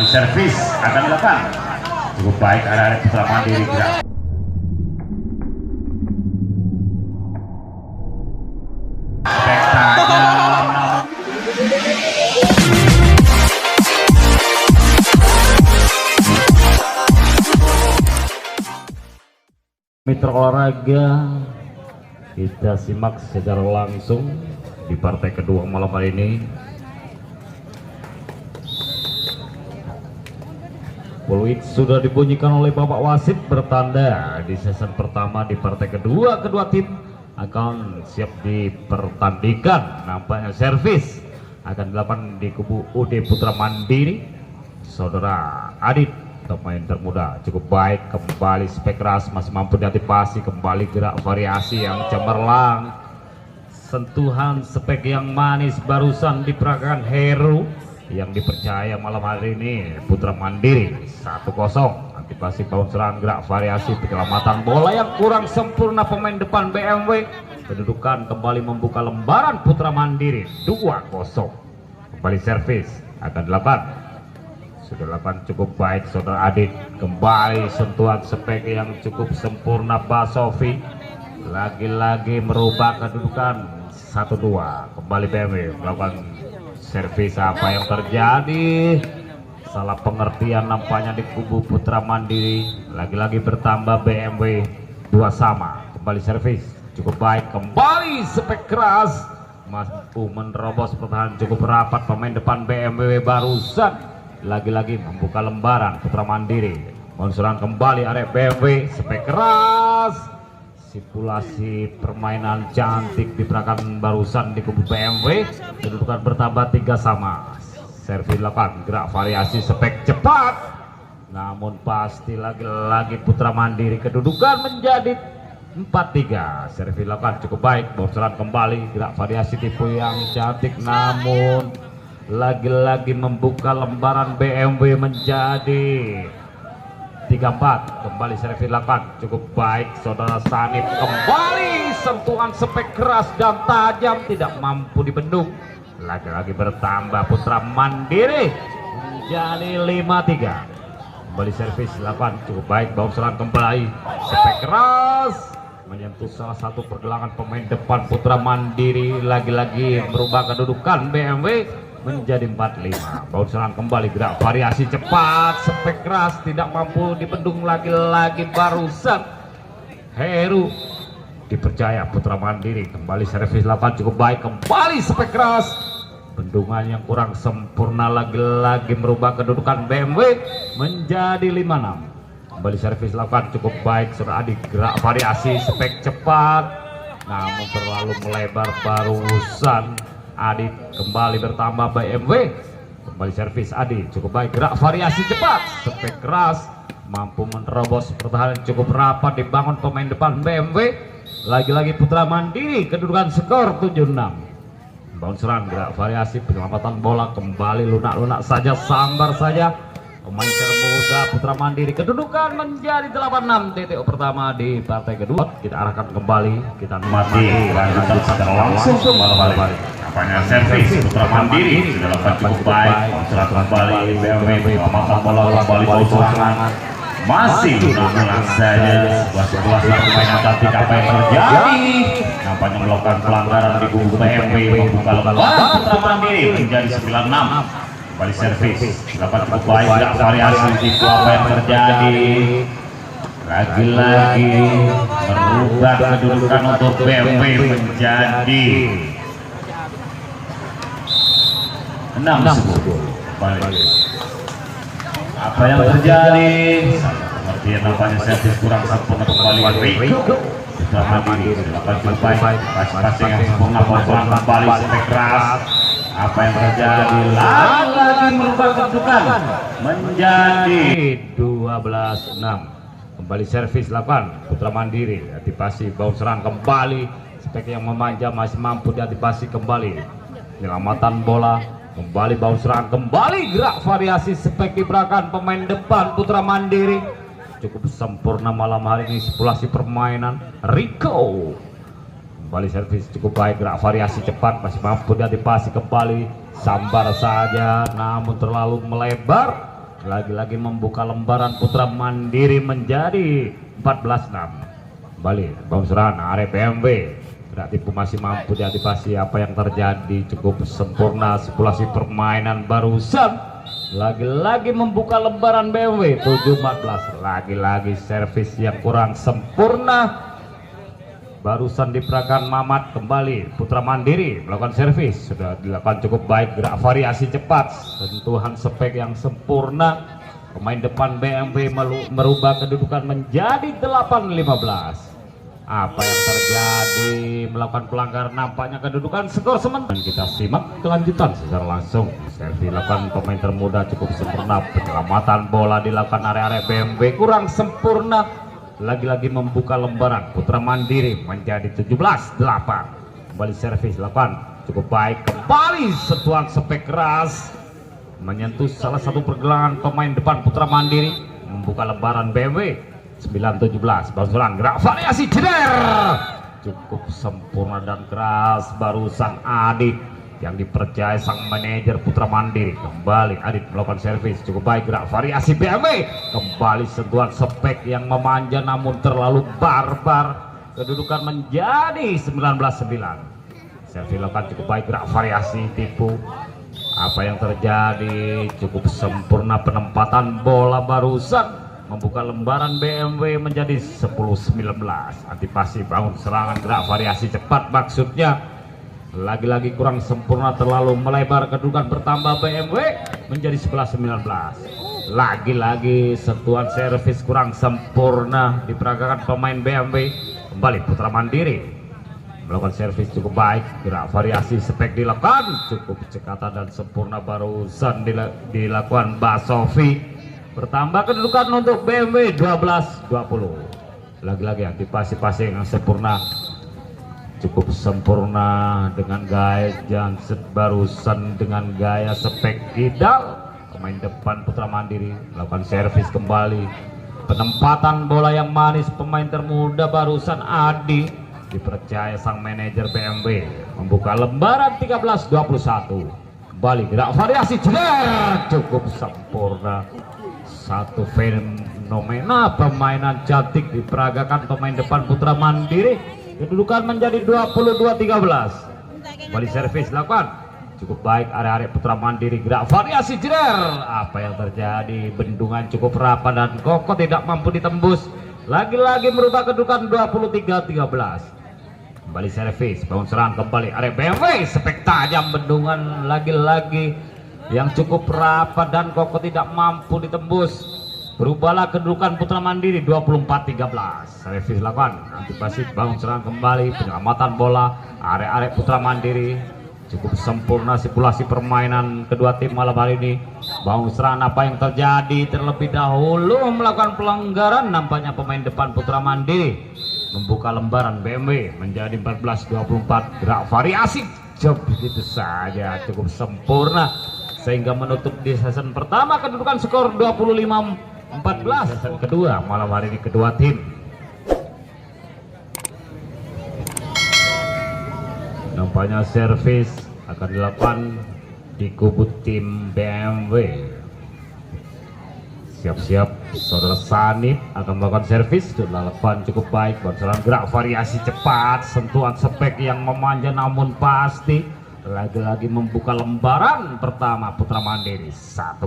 Servis akan dilakukan cukup baik arah Putra Mandiri gerak. Mitra olahraga, kita simak secara langsung di partai kedua malam hari ini. Peluit sudah dibunyikan oleh Bapak Wasit, bertanda di season pertama di partai kedua. Kedua tim akan siap dipertandingkan. Nampaknya servis akan dilakukan di kubu UD Putra Mandiri. Saudara Adit, pemain termuda, cukup baik, kembali spek keras, masih mampu diantisipasi, kembali gerak variasi yang cemerlang, sentuhan spek yang manis barusan diperagakan Heru yang dipercaya malam hari ini Putra Mandiri. 1-0, antisipasi bounce run, gerak variasi, penyelamatan bola yang kurang sempurna pemain depan BMW. Kedudukan kembali membuka lembaran Putra Mandiri 2-0. Kembali servis akan dilakukan, sudah dilakukan cukup baik saudara Adit, kembali sentuhan spek yang cukup sempurna Basofi, lagi-lagi merubah kedudukan 1-2. Kembali BMW melakukan servis. Apa yang terjadi? Salah pengertian nampaknya di kubu Putra Mandiri. Lagi-lagi bertambah BMW 2 sama. Kembali servis cukup baik, kembali spek keras, mampu menerobos pertahanan cukup rapat pemain depan BMW barusan. Lagi-lagi membuka lembaran Putra Mandiri. Monsuran kembali area BMW, spek keras, sipulasi permainan cantik diperagakan barusan di kubu BMW. Kedudukan bertambah 3 sama. Servis dilakukan, gerak variasi, spek cepat, namun pasti lagi-lagi Putra Mandiri. Kedudukan menjadi 4-3. Servis dilakukan cukup baik, bocoran kembali, gerak variasi tipe yang cantik, namun lagi-lagi membuka lembaran BMW menjadi 3-4. Kembali servis dilakukan cukup baik saudara Sanif, kembali sentuhan spek keras dan tajam tidak mampu dibendung. Lagi-lagi bertambah Putra Mandiri menjadi 5-3. Kembali servis dilakukan cukup baik, bounce run kembali, spek keras menyentuh salah satu pergelangan pemain depan Putra Mandiri. Lagi-lagi merubah kedudukan BMW menjadi 4-5. Bounce run kembali, gerak variasi cepat, spek keras tidak mampu dibendung. Lagi-lagi barusan Heru dipercaya Putra Mandiri. Kembali servis dilakukan cukup baik, kembali spek keras, bendungan yang kurang sempurna. Lagi-lagi merubah kedudukan BMW menjadi 5-6. Kembali servis dilakukan cukup baik saudara Adik, gerak variasi, spek cepat, namun terlalu melebar barusan Adit. Kembali bertambah BMW, kembali servis Adi cukup baik, gerak variasi cepat, spek keras, mampu menerobos pertahanan cukup rapat dibangun pemain depan BMW. Lagi-lagi Putra Mandiri kedudukan skor 7-6. Bounce run, gerak variasi, penyelamatan bola, kembali lunak-lunak saja, sambar saja pemain termuda Putra Mandiri. Kedudukan menjadi 8-6. TTO pertama di partai kedua. Kita arahkan kembali, kita nikmati lanjutan secara langsung malam hari. Apanya servis Putra Mandiri sudah lakukan cukup baik, serat kembali BMW, penyelamatan bola kembali bocoran, masih lunak-lunak saja sebuah permainan cantik. Apa yang terjadi? Nampaknya melakukan pelanggaran di kubu BMW, membuka lembaran Putra Mandiri menjadi 9-6. Kembali servis dapat cukup baik, gerak variasi tipe. Apa yang terjadi? Lagi-lagi merubah kedudukan untuk BMW menjadi 6-10. Apa yang terjadi? Pengertian nampaknya servis kurang sempurna. Kembali Riko Putra Mandiri dapat cukup baik, pas-pasing yang sempurna, bocoran kembali, spek keras. Apa yang terjadi? Lagi merubah kedudukan menjadi 12-6. Kembali servis dilakukan Putra Mandiri, antisipasi bounce run kembali, spek yang memanjang masih mampu diantisipasi kembali, penyelamatan bola kembali, bounce run kembali, gerak variasi, spek diperagakan pemain depan Putra Mandiri. Cukup sempurna malam hari ini sipulasi permainan Riko. Kembali servis cukup baik, gerak variasi cepat, masih mampu diantisipasi kembali, sambar saja namun terlalu melebar. lagi-lagi membuka lembaran Putra Mandiri menjadi 14-6. Kembali bongseran arek BMW tidak tipu, masih mampu diantisipasi apa yang terjadi, cukup sempurna sirkulasi permainan barusan. Lagi-lagi membuka lembaran BMW 7-14. Lagi-lagi servis yang kurang sempurna barusan diperagakan Mamat. Kembali Putra Mandiri melakukan servis, sudah dilakukan cukup baik, gerak variasi cepat, sentuhan spek yang sempurna. Pemain depan BMW merubah kedudukan menjadi 8-15. Apa yang terjadi, melakukan pelanggaran, nampaknya kedudukan skor sementara. Kita simak kelanjutan secara langsung. Servis dilakukan pemain termuda cukup sempurna, penyelamatan bola dilakukan area-area BMW kurang sempurna. Lagi-lagi membuka lembaran Putra Mandiri menjadi 17-8. Kembali servis dilakukan cukup baik, kembali sentuhan spek keras menyentuh salah satu pergelangan pemain depan Putra Mandiri, membuka lembaran BMW 9-17. Bangsuran gerak variasi jeder cukup sempurna dan keras barusan Adit yang dipercaya sang manajer Putra Mandiri. Kembali Adit melakukan servis cukup baik, gerak variasi BMW, kembali sentuhan spek yang memanja namun terlalu barbar. Kedudukan menjadi 19-9. Servis dilakukan cukup baik, gerak variasi tipu. Apa yang terjadi, cukup sempurna penempatan bola barusan membuka lembaran BMW menjadi 10-19. Antisipasi bangun serangan, gerak variasi cepat maksudnya. Lagi-lagi kurang sempurna, terlalu melebar, kedudukan bertambah BMW menjadi 11-19. Lagi-lagi sentuhan servis kurang sempurna diperagakan pemain BMW. Kembali Putra Mandiri melakukan servis cukup baik, gerak variasi spek dilakukan cukup cekatan dan sempurna barusan dilakukan Mbak Sofi. Bertambah kedudukan untuk BMW 12-20. Lagi-lagi antisipasi passing yang sempurna, cukup sempurna dengan gaya Janset barusan dengan gaya spek kidal. Pemain depan Putra Mandiri melakukan servis kembali, penempatan bola yang manis pemain termuda barusan Adi dipercaya sang manajer BMW, membuka lembaran 13-21. Kembali gerak variasi jeder cukup sempurna. Satu fenomena permainan cantik diperagakan pemain depan Putra Mandiri. Kedudukan menjadi 22-13. Kembali servis dilakukan cukup baik area-area Putra Mandiri, gerak variasi jeder. Apa yang terjadi, bendungan cukup rapat dan kokoh tidak mampu ditembus. Lagi-lagi merubah kedudukan 23-13. Kembali servis, bangun serang kembali area BMW, spek tajam, bendungan lagi-lagi yang cukup rapat dan kokoh tidak mampu ditembus. Berubahlah kedudukan Putra Mandiri 24-13. Servis lakukan, antisipasi bangun serang kembali, penyelamatan bola area-area Putra Mandiri cukup sempurna sirkulasi permainan kedua tim malam hari ini. Bangun serang, apa yang terjadi, terlebih dahulu melakukan pelanggaran, nampaknya pemain depan Putra Mandiri membuka lembaran BMW menjadi 14-24. Gerak variasi job begitu saja cukup sempurna sehingga menutup di season pertama kedudukan skor 25-14. Season kedua malam hari ini kedua tim. Nampaknya servis akan dilakukan di kubu tim BMW. Siap-siap saudara Sanip akan melakukan servis, sudah lakukan cukup baik, berjalan gerak variasi cepat, sentuhan spek yang memanja namun pasti. Lagi-lagi membuka lembaran pertama Putra Mandiri 1-0.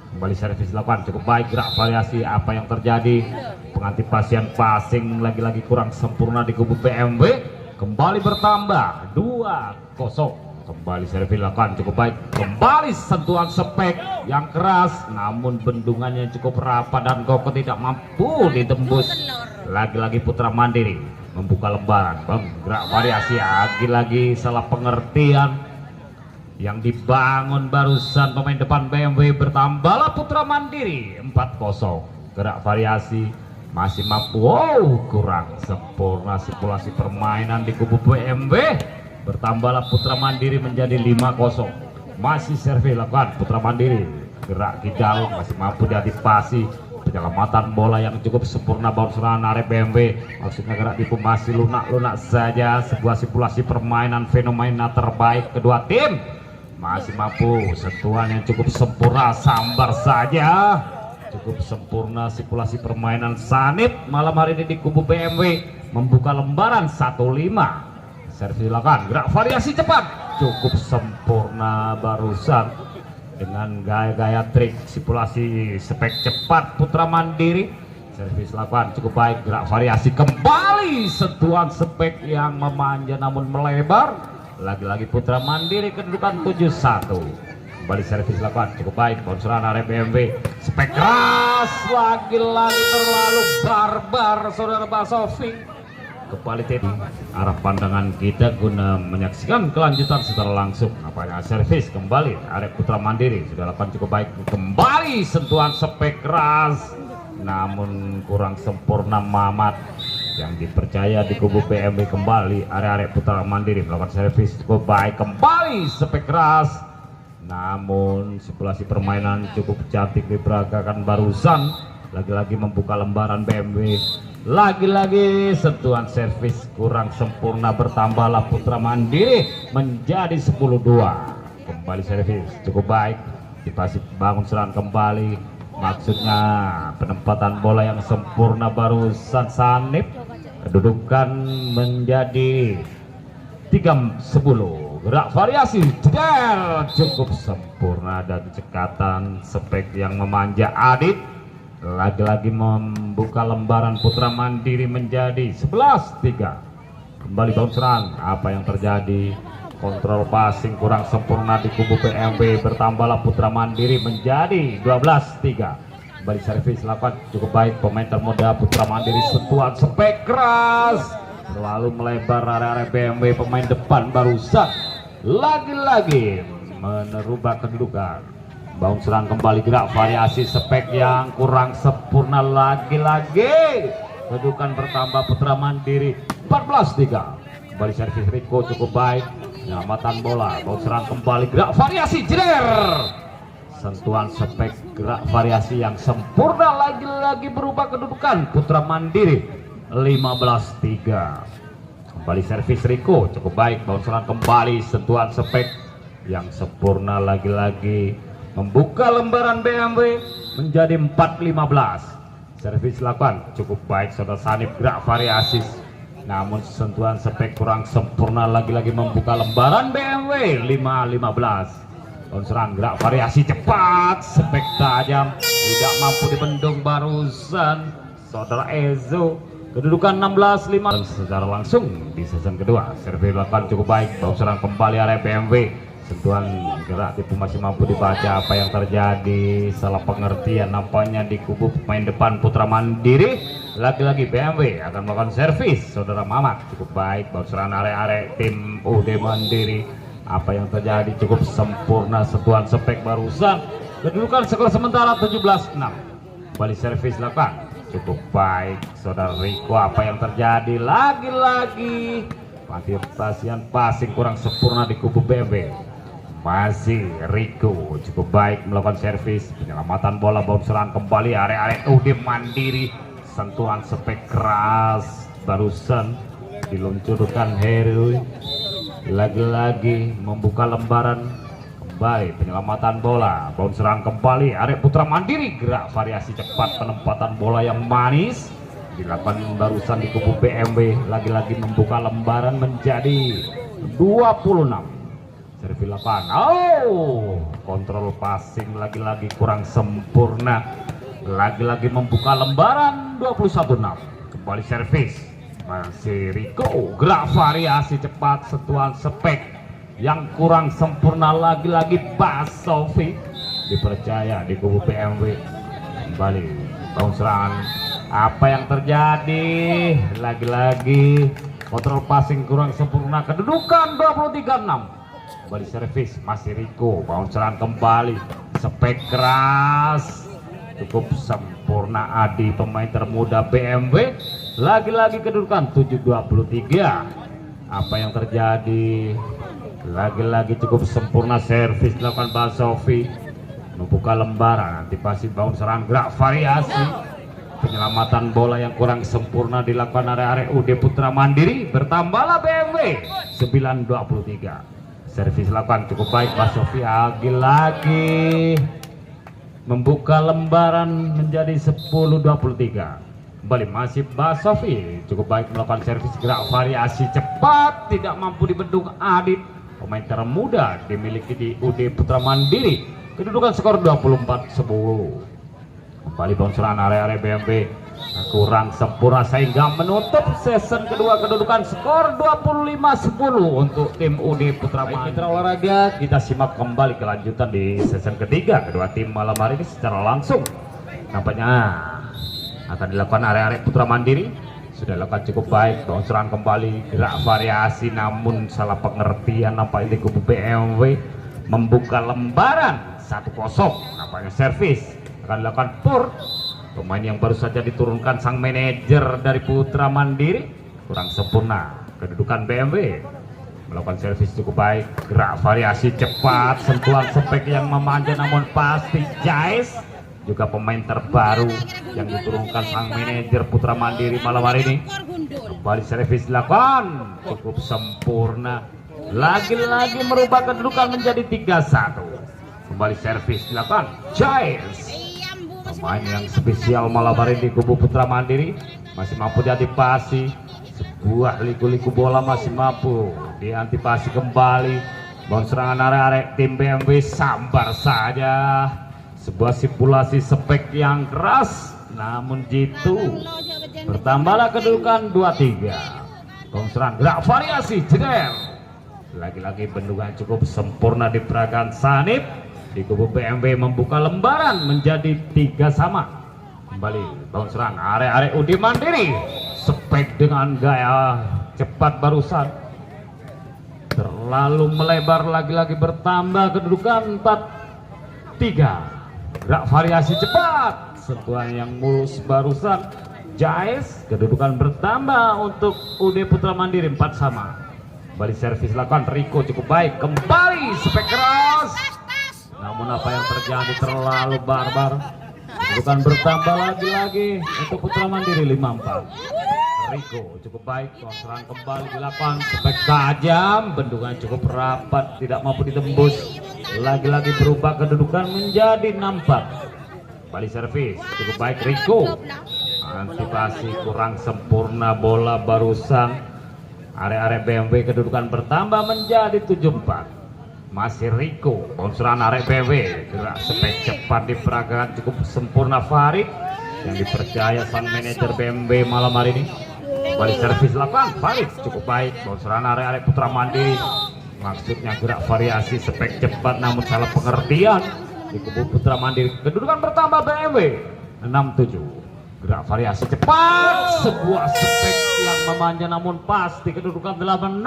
Kembali servis dilakukan cukup baik, gerak variasi. Apa yang terjadi, pengantisipasian passing lagi-lagi kurang sempurna di kubu BMW. Kembali bertambah 2-0. Kembali servis dilakukan cukup baik, kembali sentuhan spek yang keras namun bendungannya cukup rapat dan kokoh tidak mampu ditembus. Lagi-lagi Putra Mandiri membuka lembaran, gerak variasi, lagi-lagi salah pengertian yang dibangun barusan pemain depan BMW. Bertambahlah Putra Mandiri 4-0. Gerak variasi masih mampu, kurang sempurna sirkulasi permainan di kubu BMW. Bertambahlah Putra Mandiri menjadi 5-0. Masih servis lakukan Putra Mandiri, gerak kidal masih mampu diantisipasi, penyelamatan bola yang cukup sempurna, bounce serangan area BMW, maksudnya gerak tipu masih lunak-lunak saja. Sebuah simulasi permainan fenomena terbaik kedua tim. masih mampu, sentuhan yang cukup sempurna, sambar saja, cukup sempurna sirkulasi permainan Sanip malam hari ini di kubu BMW, membuka lembaran 15. Servis dilakukan, gerak variasi cepat, cukup sempurna barusan dengan gaya-gaya trik sirkulasi spek cepat putra mandiri. Servis lakukan cukup baik, gerak variasi kembali, sentuhan spek yang memanja namun melebar. Lagi-lagi putra mandiri kedudukan 7-1. Kembali servis lakukan cukup baik, bounceran area BMW, spek keras, lagi-lagi terlalu barbar saudara Basofi. Kembali tadi arah pandangan kita guna menyaksikan kelanjutan secara langsung. Apanya servis kembali area putra mandiri sudah lakukan cukup baik, kembali sentuhan spek keras namun kurang sempurna Mamat yang dipercaya di kubu BMW. Kembali area-area putra mandiri melakukan servis cukup baik, kembali spek keras namun sirkulasi permainan cukup cantik diperagakan barusan. Lagi-lagi membuka lembaran BMW, lagi-lagi sentuhan servis kurang sempurna, bertambahlah putra mandiri menjadi 10-2. Kembali servis cukup baik, dipasif bangun serangan kembali, maksudnya penempatan bola yang sempurna barusan Sanip. Kedudukan menjadi 3-10. Gerak variasi cukup sempurna dan cekatan spek yang memanja Adit. Lagi-lagi membuka lembaran putra mandiri menjadi 11-3. Kembali bounceran, apa yang terjadi? Kontrol passing kurang sempurna di kubu BMW, bertambahlah putra mandiri menjadi 12-3. Kembali servis lakukan cukup baik, pemain termuda putra mandiri, sentuhan spek keras selalu melebar area-area BMW pemain depan barusan. Lagi-lagi merubah kedudukan, bounceran kembali, gerak variasi spek yang kurang sempurna, lagi-lagi kedudukan bertambah putra mandiri 14-3. Kembali servis Riko cukup baik, penyelamatan bola, bounceran kembali, gerak variasi jeder, sentuhan spek gerak variasi yang sempurna, lagi-lagi berubah kedudukan putra mandiri 15-3. Kembali servis Riko cukup baik, bounceran kembali, sentuhan spek yang sempurna, lagi-lagi membuka lembaran BMW menjadi 4-15. Servis lakukan cukup baik saudara Sanip, gerak variasi namun sentuhan spek kurang sempurna, lagi-lagi membuka lembaran BMW 5-15. Bounceran gerak variasi cepat, spek tajam, tidak mampu dibendung barusan saudara Ezo. Kedudukan 16-5 secara langsung di season kedua. Servis dilakukan cukup baik, bounceran kembali area BMW, sentuhan gerak tipu masih mampu dibaca. Apa yang terjadi? Salah pengertian nampaknya di kubu pemain depan putra mandiri. Lagi-lagi BMW akan melakukan servis saudara Mamat cukup baik, bounceran area-area tim UD Mandiri. Apa yang terjadi? Cukup sempurna sentuhan spek barusan. Kedudukan skor sementara 17-6. Kembali servis lakukan cukup baik saudara Riko. Apa yang terjadi? Lagi-lagi antisipasian passing kurang sempurna di kubu BMW. Masih Riko cukup baik melakukan servis, penyelamatan bola, bounceran kembali area-area UD Mandiri, sentuhan spek keras barusan diluncurkan Heru. Lagi-lagi membuka lembaran kembali, penyelamatan bola, bounceran kembali area putra mandiri, gerak variasi cepat, penempatan bola yang manis dilakukan barusan di kubu BMW. Lagi-lagi membuka lembaran menjadi 26. Servis 8. Kontrol passing lagi-lagi kurang sempurna, lagi-lagi membuka lembaran 21-6. Kembali servis masih Riko, gerak variasi cepat, sentuhan spek yang kurang sempurna, lagi-lagi Basofi dipercaya di kubu BMW. Kembali bounceran, apa yang terjadi? Lagi-lagi kontrol passing kurang sempurna, kedudukan 23-6. Kembali servis masih Riko, bounceran kembali, spek keras cukup sempurna Adi pemain termuda BMW. Lagi-lagi kedudukan 7-23. Apa yang terjadi? Lagi-lagi cukup sempurna servis dilakukan Basofi, membuka lembaran, antisipasi bounceran, gerak variasi, penyelamatan bola yang kurang sempurna dilakukan area-area UD Putra Mandiri. Bertambahlah BMW 9-23. servis lakukan cukup baik. Basofi lagi-lagi membuka lembaran menjadi 10-23. Kembali masih Basofi cukup baik melakukan servis, gerak variasi cepat tidak mampu dibendung Adit. Pemain termuda dimiliki di UD Putra Mandiri. Kedudukan skor 24-10. Kembali bounceran area BMB kurang sempurna sehingga menutup season kedua kedudukan skor 25-10 untuk tim UD Putra Mandiri. Mitra olahraga, kita simak kembali kelanjutan di season ketiga kedua tim malam hari ini secara langsung. Nampaknya akan dilakukan area Putra Mandiri. Sudah dilakukan cukup baik, bounceran kembali, gerak variasi namun salah pengertian nampaknya di kubu BMW membuka lembaran 1-0. Nampaknya servis akan dilakukan Pur. Pemain yang baru saja diturunkan sang manajer dari Putra Mandiri kurang sempurna. Kedudukan BMW melakukan servis cukup baik, gerak variasi cepat, sentuhan spek yang memanja namun pasti Jais. Juga pemain terbaru yang diturunkan sang manajer Putra Mandiri malam hari ini. Kembali servis dilakukan cukup sempurna, lagi-lagi merubah kedudukan menjadi 3-1. Kembali servis dilakukan Jais. Pemain yang spesial malam hari di kubu Putra Mandiri masih mampu diantisipasi. Sebuah liku-liku bola masih mampu diantisipasi kembali. Bom serangan arek-arek tim BMW sambar saja. Sebuah simulasi spek yang keras namun jitu. Bertambahlah kedudukan 2-3. Bom serang gerak variasi jeder. Lagi-lagi bendungan cukup sempurna di peragaan Sanip. Di kubu BMW membuka lembaran menjadi 3-3. Kembali bangun serang area UD Mandiri. Spek dengan gaya cepat barusan terlalu melebar, lagi-lagi bertambah kedudukan 4-3. Gerak variasi cepat, sentuhan yang mulus barusan Jais. Kedudukan bertambah untuk UD Putra Mandiri 4-3. Kembali servis lakukan Riko cukup baik, kembali spek keras. Namun apa yang terjadi terlalu barbar. Kedudukan bertambah lagi-lagi untuk Putra Mandiri 5-4. Riko cukup baik, konseran kembali dilakukan, spek tajam, bendungan cukup rapat, tidak mampu ditembus. Lagi-lagi berubah kedudukan menjadi 6-4. Kembali servis cukup baik Riko. Antisipasi kurang sempurna bola barusan. Area-area BMW kedudukan bertambah menjadi 7-4. Masih Riko, bounceran arek BMW, gerak spek cepat diperagakan cukup sempurna Farid yang dipercaya sang manajer BMW malam hari ini. Kembali servis lakukan Farid cukup baik, bounceran arek Putra Mandiri. Maksudnya gerak variasi spek cepat namun salah pengertian di kubu Putra Mandiri. Kedudukan bertambah BMW 6-7. Gerak variasi cepat, sebuah spek yang memanja namun pasti kedudukan 8-6.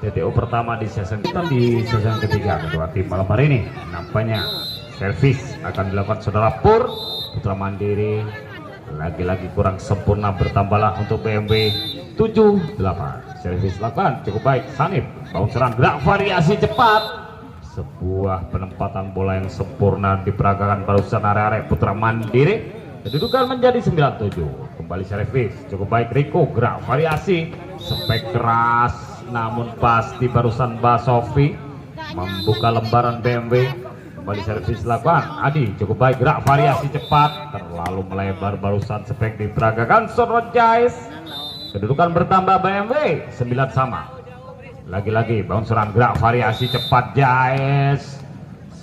TTO pertama di season ketiga kedua tim malam hari ini. Nampaknya servis akan dilakukan saudara Pur. Putra Mandiri lagi-lagi kurang sempurna, bertambahlah untuk BMW 7-8. Servis lakukan cukup baik Sanip, bounceran gerak variasi cepat. Sebuah penempatan bola yang sempurna diperagakan barusan area Putra Mandiri. Kedudukan menjadi 9-7. Kembali servis cukup baik Riko, gerak variasi spek keras namun pasti barusan Basofi membuka lembaran BMW. Kembali servis lakukan Adi cukup baik, gerak variasi cepat, terlalu melebar barusan spek diperagakan Sodro Jais. Kedudukan bertambah BMW 9-3. Lagi-lagi bounceran gerak variasi cepat Jais.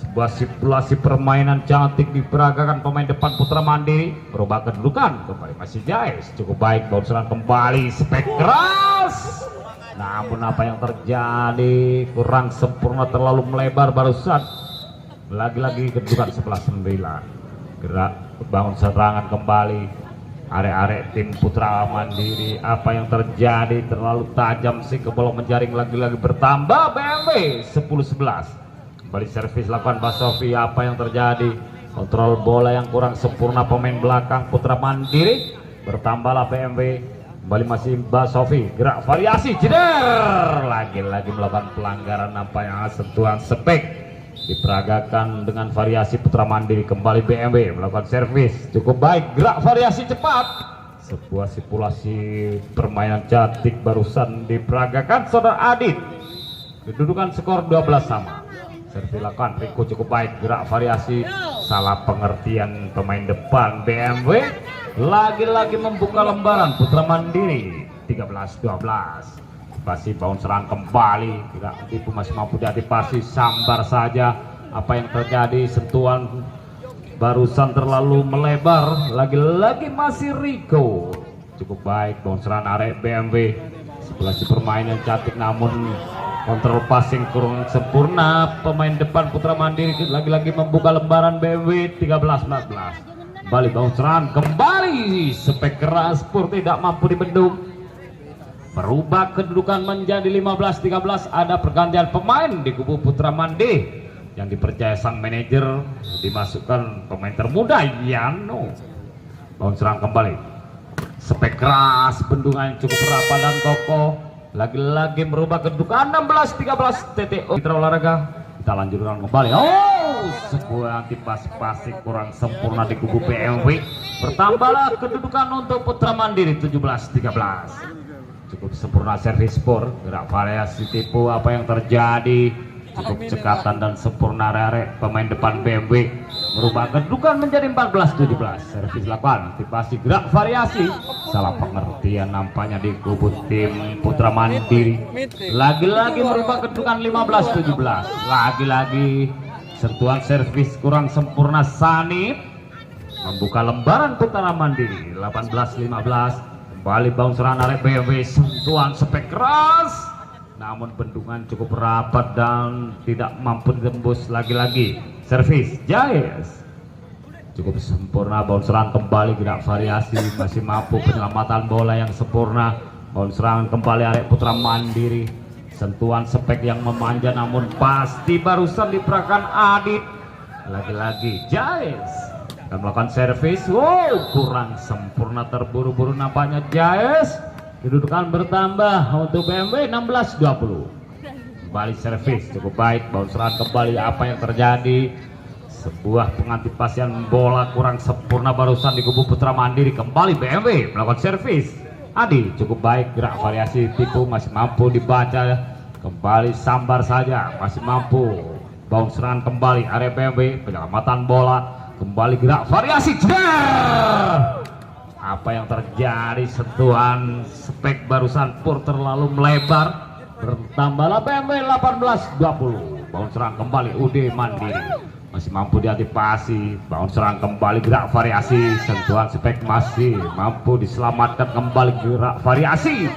Sebuah simulasi permainan cantik diperagakan pemain depan Putra Mandiri. Berubah kedudukan kembali masih Jais cukup baik, bounceran kembali spek keras. Namun apa yang terjadi kurang sempurna, terlalu melebar barusan. Lagi-lagi kedudukan 11-9. Gerak bangun serangan kembali arek-arek tim Putra Mandiri. Apa yang terjadi terlalu tajam sih ke bola menjaring, lagi-lagi bertambah BMW 10-11. Kembali servis lakukan Basofi. Apa yang terjadi? Kontrol bola yang kurang sempurna pemain belakang Putra Mandiri. Bertambahlah BMW. Kembali masih Basofi, gerak variasi jeder. Lagi-lagi melakukan pelanggaran, nampaknya sentuhan spek diperagakan dengan variasi Putra Mandiri. Kembali BMW melakukan servis cukup baik, gerak variasi cepat. Sebuah simulasi permainan cantik barusan diperagakan saudara Adit. kedudukan skor 12 sama. Servis dilakukan Riko cukup baik, gerak variasi, salah pengertian pemain depan BMW. Lagi-lagi membuka lembaran Putra Mandiri 13-12. Pasti bounce serang kembali, tidak tipu, masih mampu diantisipasi, sambar saja. Apa yang terjadi, sentuhan barusan terlalu melebar. Lagi-lagi masih Riko cukup baik, bounce serang arek BMW. Sebelah permainan cantik namun kontrol passing kurang sempurna. Pemain depan Putra Mandiri lagi-lagi membuka lembaran BMW 13-14. Kembali bounce serang kembali, spek keras Pur tidak mampu dibendung. Berubah kedudukan menjadi 15-13. Ada pergantian pemain di kubu Putra Mandiri yang dipercaya sang manajer, dimasukkan pemain termuda Yano. Bounce serang kembali, spek keras, bendungan cukup rapat dan kokoh. Lagi-lagi merubah kedudukan 16-13. TTO Mitra Olahraga. Kita lanjutkan kembali. Oh, sebuah antisipasi kurang sempurna di kubu BMW. Bertambahlah kedudukan untuk Putra Mandiri 17-13. Cukup sempurna servis Pur, gerak variasi tipu. Apa yang terjadi, cukup cekatan dan sempurna rere pemain depan BMW. Merubah kedudukan menjadi 14-17. Servis lakukan antisipasi, gerak variasi, salah pengertian nampaknya di kubu tim Putra Mandiri. Lagi-lagi merubah kedudukan 15-17. Lagi-lagi sentuhan servis kurang sempurna Sani membuka lembaran Putra Mandiri 18-15. Kembali bounce serang arek BMW, sentuhan spek keras namun bendungan cukup rapat dan tidak mampu ditembus. Lagi-lagi servis Jais cukup sempurna, bounce serang kembali, gerak variasi, masih mampu penyelamatan bola yang sempurna. Bounce serang kembali arek Putra Mandiri, sentuhan spek yang memanja namun pasti barusan diperahkan Adit. Lagi-lagi Jais dan melakukan servis. Wow, kurang sempurna, terburu-buru nampaknya Jais. Kedudukan bertambah untuk BMW 16-20. Kembali servis cukup baik, bounce serang kembali. Apa yang terjadi, sebuah pengantisipasian bola kurang sempurna barusan di kubu Putra Mandiri. Kembali BMW melakukan servis. Adi cukup baik, gerak variasi tipu, masih mampu dibaca. Kembali sambar saja, masih mampu bounce serang kembali area BMW, penyelamatan bola. Kembali gerak variasi. Apa yang terjadi, sentuhan spek barusan Pur terlalu melebar. Bertambahlah BMW 18-20. Bounce serang kembali UD Mandiri, masih mampu diantisipasi. Bounce serang kembali, gerak variasi, sentuhan spek masih mampu diselamatkan. Kembali gerak variasi,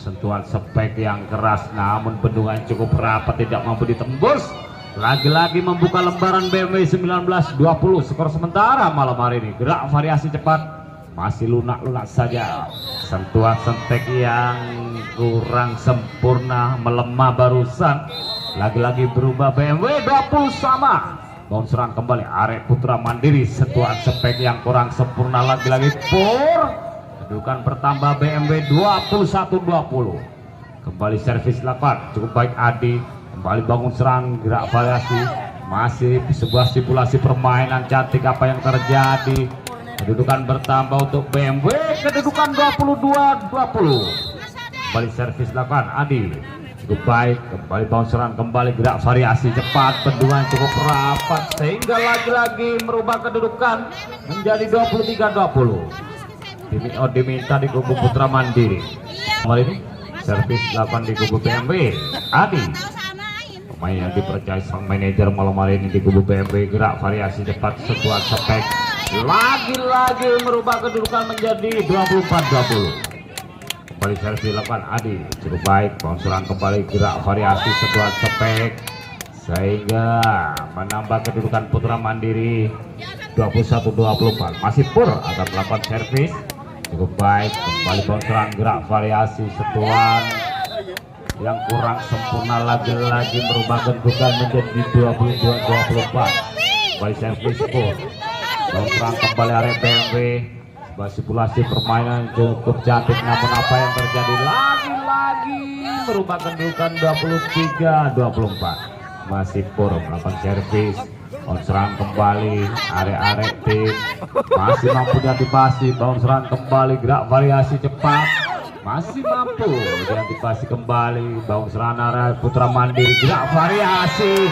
sentuhan spek yang keras namun bendungan cukup rapat, tidak mampu ditembus. Lagi-lagi membuka lembaran BMW 19-20. Skor sementara malam hari ini, gerak variasi cepat, masih lunak-lunak saja. Sentuhan sentek yang kurang sempurna, melemah barusan. Lagi-lagi berubah BMW 20 sama. Bounce serang kembali arek Putra Mandiri, sentuhan spek yang kurang sempurna. Lagi-lagi Pur, kedudukan bertambah BMW 21-20. Kembali servis lakukan cukup baik Adi. Kembali bangun serang, gerak variasi, masih sebuah simulasi permainan cantik. Apa yang terjadi, kedudukan bertambah untuk BMW, kedudukan 22-20. Kembali servis lakukan Adi cukup baik, kembali bangun serang kembali, gerak variasi cepat, bendungan cukup rapat sehingga lagi-lagi merubah kedudukan menjadi 23-20. Diminta di kubu Putra Mandiri. Kali ini servis dilakukan di kubu BMW. Adi, pemain yang dipercaya sang manajer malam hari ini di kubu BMW, gerak variasi cepat, sentuhan spek. Lagi-lagi merubah kedudukan menjadi 24-20. Kembali servis dilakukan Adi cukup baik, bounce serang kembali, gerak variasi, sentuhan spek sehingga menambah kedudukan Putra Mandiri 21-24. Masih Pur akan melakukan servis cukup baik, kembali bounce serang, gerak variasi, sentuhan yang kurang sempurna. Lagi-lagi merubah kedudukan menjadi 22-24. Kembali servis Pur, bounce serang kembali area BMW. Simulasi permainan cukup cantik namun apa yang terjadi, lagi-lagi merubah kedudukan 23-24. Masih Pur melakukan servis, bounce serang kembali area tim masih mampu diantisipasi. Bounce serang kembali, gerak variasi cepat, masih mampu diantisipasi kembali bangun serangan arah Putra Mandiri, gerak variasi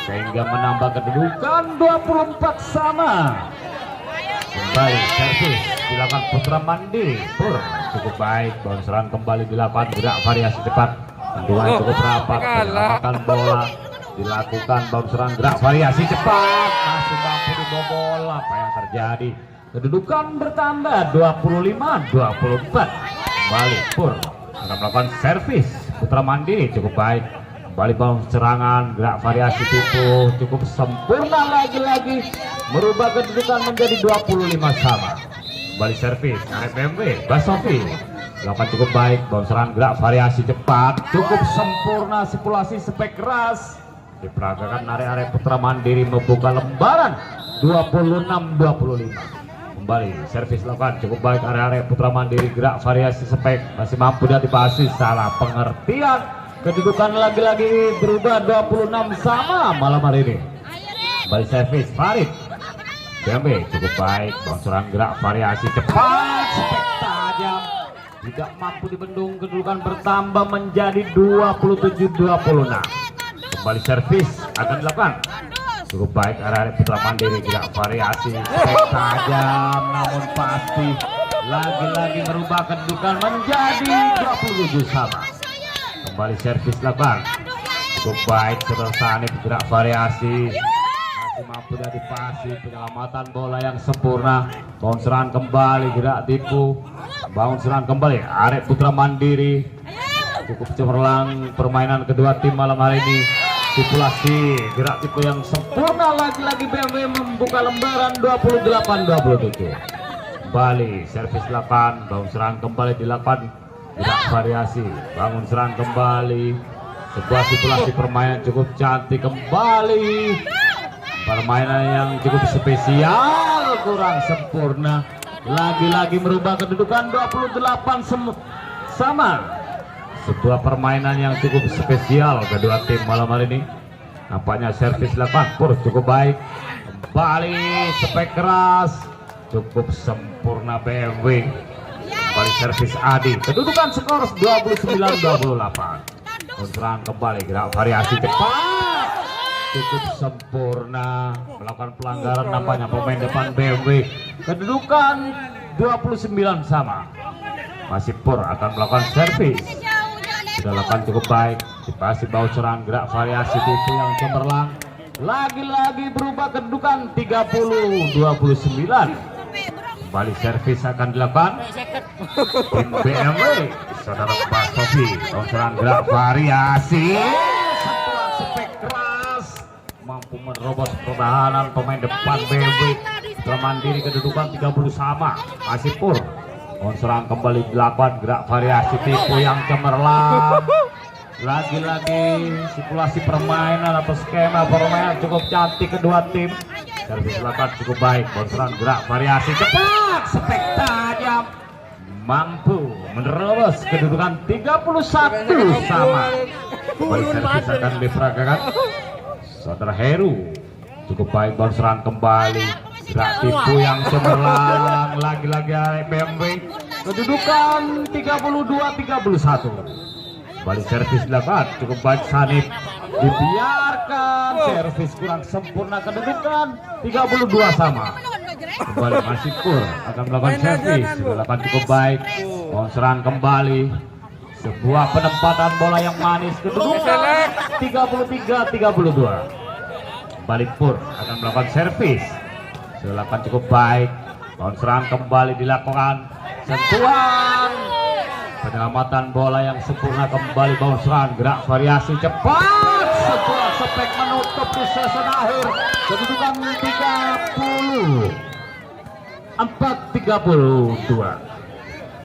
sehingga menambah kedudukan 24 sama. Kembali servis dilakukan Putra Mandiri, Pur cukup baik, bangun serangan kembali dilakukan, gerak variasi cepat, tentuan cukup rapat, menyelamatkan bola dilakukan, bangun serangan gerak variasi cepat, masih mampu dibobol. Apa yang terjadi? Kedudukan bertambah 25-24. Kembali Pur akan melakukan servis, Putra Mandiri cukup baik, kembali bangun serangan, gerak variasi tipu cukup sempurna, lagi-lagi merubah kedudukan menjadi 25 sama. Kembali servis RMB Basofi dilakukan cukup baik, bangun serangan gerak variasi cepat cukup sempurna, sipulasi spek keras diperagakan area Putra Mandiri membuka lembaran 26-25. Kembali servis lakukan cukup baik, area Putra Mandiri gerak variasi spek masih mampu diantisipasi, salah pengertian, kedudukan lagi-lagi berubah 26 sama malam hari ini. Kembali servis Farid BMB cukup baik, bangun gerak variasi cepat spek tajam tidak mampu dibendung, kedudukan bertambah menjadi 27-26. Kembali servis akan dilakukan cukup baik, area Putra Mandiri gerak variasi spek tajam namun pasti lagi-lagi merubah kedudukan menjadi 27 sama. Kembali servis lakukan cukup baik, Sanip gerak variasi masih mampu diantisipasi, penyelamatan bola yang sempurna, bangun serangan kembali gerak tipu, bangun serangan kembali area Putra Mandiri cukup cemerlang permainan kedua tim malam hari ini. Sipulasi gerak tipu yang sempurna, lagi-lagi BMW membuka lembaran 28-27. Kembali servis lakukan, bangun serangan kembali dilakukan, gerak variasi, bangun serangan kembali, sebuah sipulasi permainan cukup cantik kembali, permainan yang cukup spesial kurang sempurna, lagi-lagi merubah kedudukan 28 sama. Sebuah permainan yang cukup spesial kedua tim malam hari ini. Nampaknya servis lakukan Pur cukup baik, kembali spek keras cukup sempurna BMW. Kembali servis Adi, kedudukan skor 29-28. Serangan kembali gerak variasi cepat cukup sempurna, melakukan pelanggaran nampaknya pemain depan BMW. Kedudukan 29 sama. Masih Pur akan melakukan servis, sudah lakukan cukup baik, dipasi bau serangan gerak variasi tipu yang cemerlang, lagi-lagi berubah kedudukan 30-29. Kembali servis akan dilakukan tim BMW, saudara Pak Sofi, bau serangan gerak variasi sentuhan spek keras mampu menerobos pertahanan pemain depan BMW. Putra Mandiri kedudukan 30 sama. Masih Pur, serangan kembali dilakukan, gerak variasi tipu yang cemerlang, lagi-lagi sipulasi permainan atau skema permainan cukup cantik kedua tim. Servis dilakukan cukup baik, serangan gerak variasi cepat spek tajam mampu menerobos kedudukan 31 sama. Kembali servis akan diperagakan saudara Heru, cukup baik, serangan kembali, gerak tipu yang cemerlang, lagi-lagi BMW, kedudukan 32-31. Kembali servis dilakukan cukup baik, Sanip dibiarkan, servis kurang sempurna, kedudukan 32 sama. Kembali masih Pur akan melakukan servis, dilakukan cukup baik, serangan kembali, sebuah penempatan bola yang manis, kedudukan 33-32. Kembali Pur akan melakukan servis, dilakukan cukup baik, serangan kembali dilakukan, sentuhan, penyelamatan bola yang sempurna kembali, serangan gerak variasi cepat, sebuah spek menutup di sesi akhir, kedudukan 30-32.